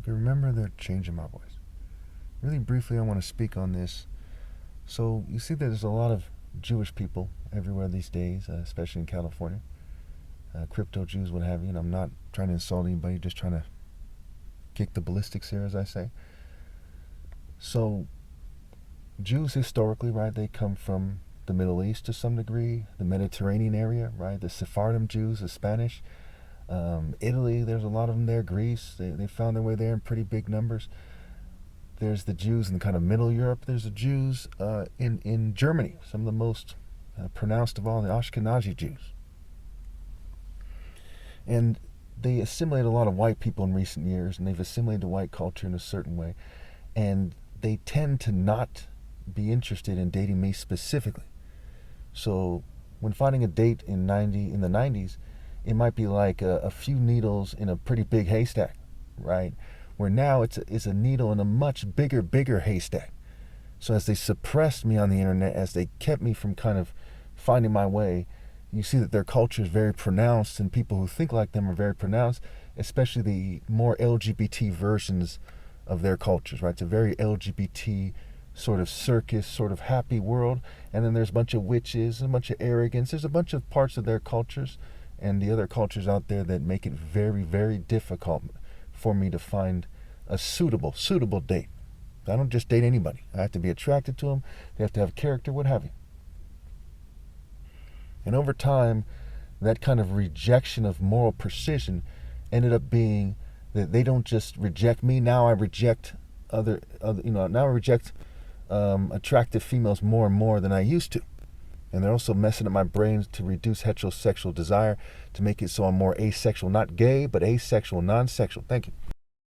Okay, remember the change in my voice. Really briefly, I want to speak on this. So, you see that there's a lot of Jewish people everywhere these days, especially in California. Crypto Jews, what have you. And I'm not trying to insult anybody, just trying to kick the ballistics here, as I say. So, Jews historically, right, they come from the Middle East to some degree, the Mediterranean area, right, the Sephardim Jews, the Spanish. Italy, there's a lot of them there. Greece, they found their way there in pretty big numbers. There's the Jews in kind of Middle Europe. There's the Jews in Germany, some of the most pronounced of all, the Ashkenazi Jews. And they assimilate a lot of white people in recent years, and they've assimilated white culture in a certain way. And they tend to not be interested in dating me specifically. So when finding a date in the 90s, it might be like a few needles in a pretty big haystack, right? Where now it's a needle in a much bigger haystack. So as they suppressed me on the internet, as they kept me from kind of finding my way, you see that their culture is very pronounced, and people who think like them are very pronounced, especially the more LGBT versions of their cultures, right? It's a very LGBT sort of circus, sort of happy world. And then there's a bunch of witches, a bunch of arrogance. There's a bunch of parts of their cultures and the other cultures out there that make it very difficult for me to find a suitable date. I don't just date anybody. I have to be attracted to them. They have to have character, what have you. And over time, that kind of rejection of moral precision ended up being that they don't just reject me. Now I reject now I reject attractive females more and more than I used to. And they're also messing up my brain to reduce heterosexual desire, to make it so I'm more asexual, not gay, but asexual, non-sexual. Thank you.